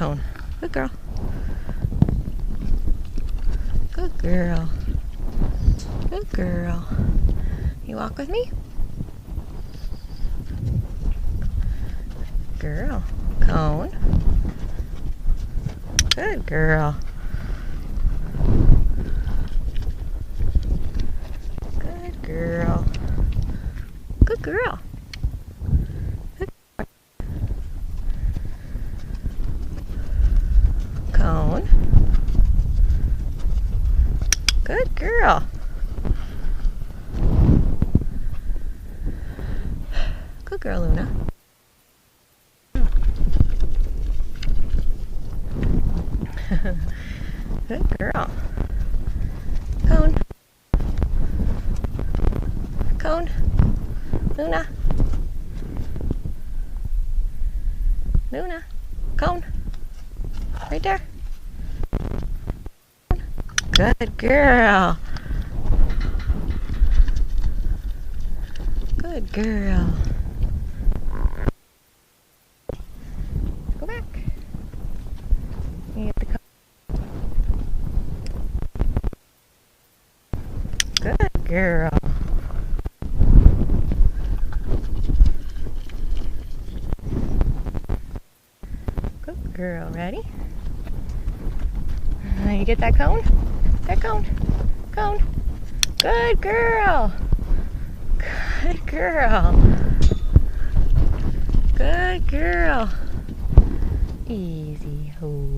cone. Good girl. Good girl. Good girl. You walk with me? Girl. Cone. Good girl. Good girl. Good girl. Good. Cone. Good girl. Good girl, Luna. Good girl. Cone. Cone. Luna. Luna. Cone. Right there. Good girl. Good girl. Go back. You get the cone. Good girl. Good girl. Ready? You get that cone? That cone. Cone. Good girl. Good girl. Good girl. Easy. Ho.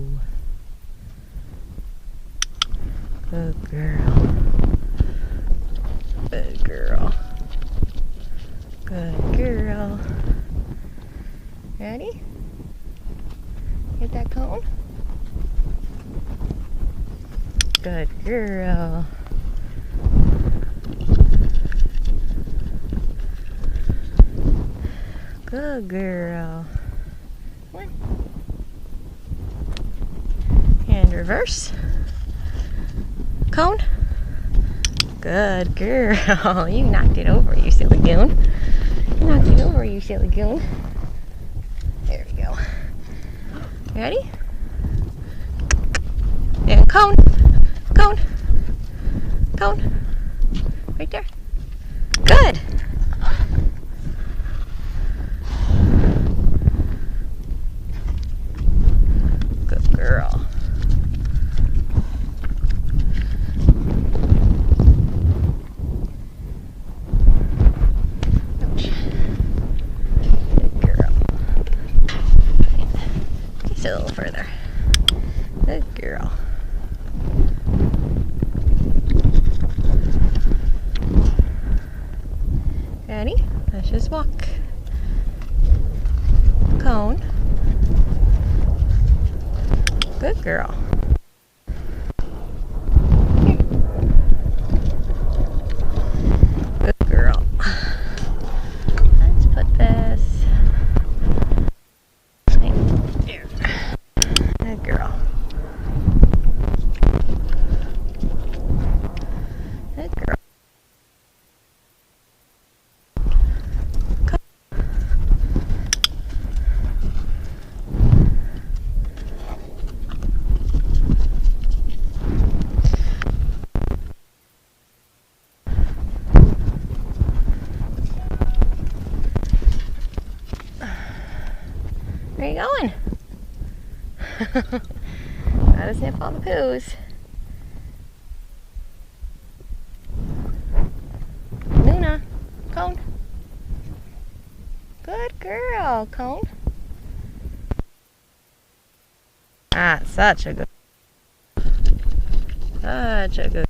Good girl. Good girl. Good girl. Ready? Get that cone? Good girl. Good girl. One. And reverse. Cone. Good girl. You knocked it over, you silly goon. You knocked it over, you silly goon. There we go. Ready? And cone. Cone. Cone. Right there. Good. Good girl. Ouch. Good girl. Just a little further. Good girl. Ready? Let's just walk. Cone. Good girl. Here. Good girl. Let's put this. Here. Good girl. Good girl. Where you going? Gotta sniff all the poos. Luna, cone. Good girl, cone. Ah, such a good. Such a good.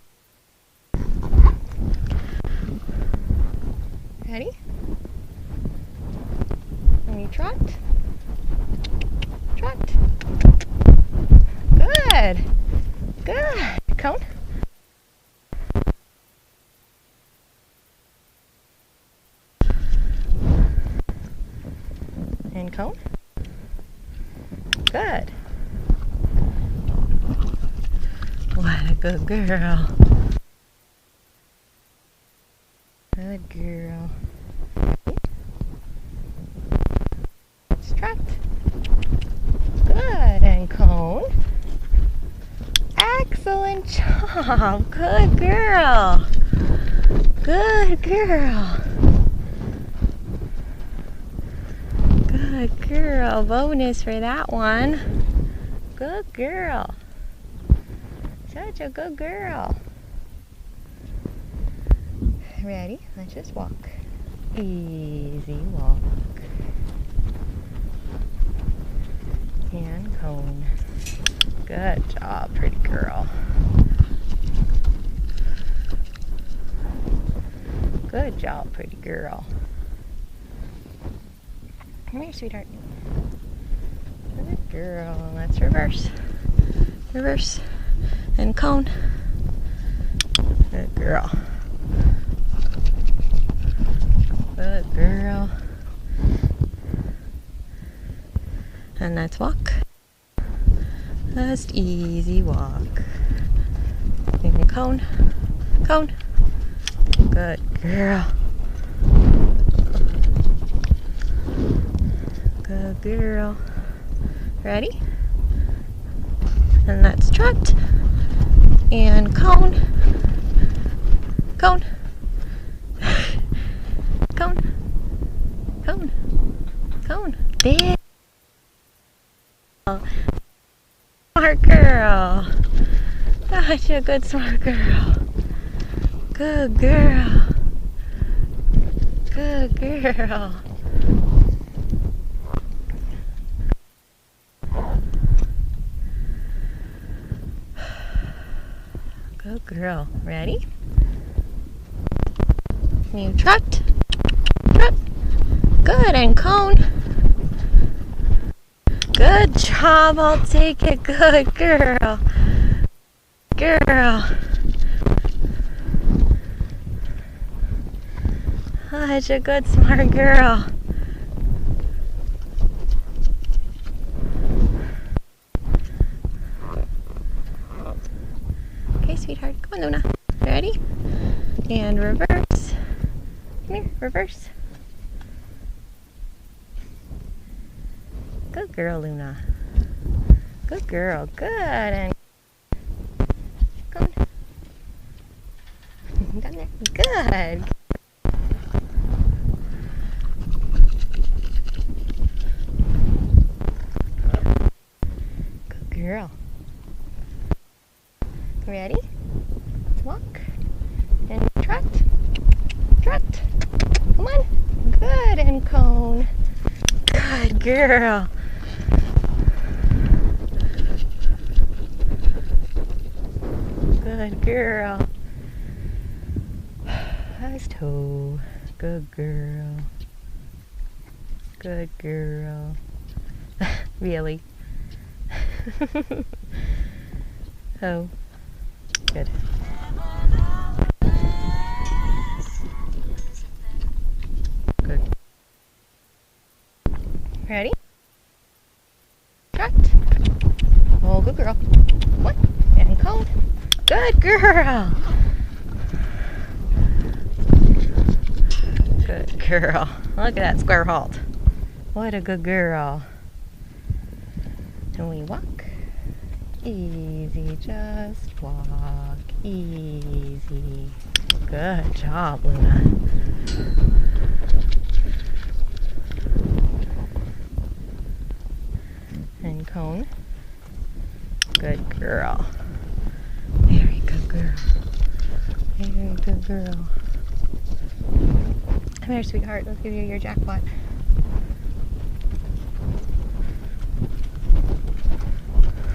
Ready? And you trot. Trot. Good. Good. Cone. And cone. Good. What a good girl. Good girl. Strut. Good. And Excellent job. Good girl. Good girl. Good girl. Bonus for that one. Good girl. Such a good girl. Ready? Let's just walk. Easy walk. And cone. Good job, pretty girl. Good job, pretty girl. Come here, sweetheart. Good girl. Let's reverse. Reverse. And cone. Good girl. Good girl. And let's walk. Just easy walk. And cone. Cone. Good girl. Good girl. Ready? And let's trot. And cone. Cone. Cone. Cone. Cone. There. Smart girl. Such a good smart girl. Good girl. Good girl. Good girl. Ready? You trot. Trot. Good, and cone. Good job, I'll take it. Good girl. Girl. Such a good, smart girl. Okay, sweetheart. Come on, Luna. Ready? And reverse. Come here, reverse. Good girl, Luna. Good girl. Good. And come on. Down there. Good. Good girl. Ready? Let's walk. And trot. Trot. Come on. Good. And cone. Good girl. Good girl. Nice toe. Good girl. Good girl. Really? Oh. Good. Good. Ready? Trot. Oh, good girl. What? And cone. Good girl. Good girl. Look at that square halt. What a good girl. And we walk. Easy, just walk. Easy. Good job, Luna. And cone. Good girl. Very good girl. Very good girl. Come here, sweetheart. Let's give you your jackpot.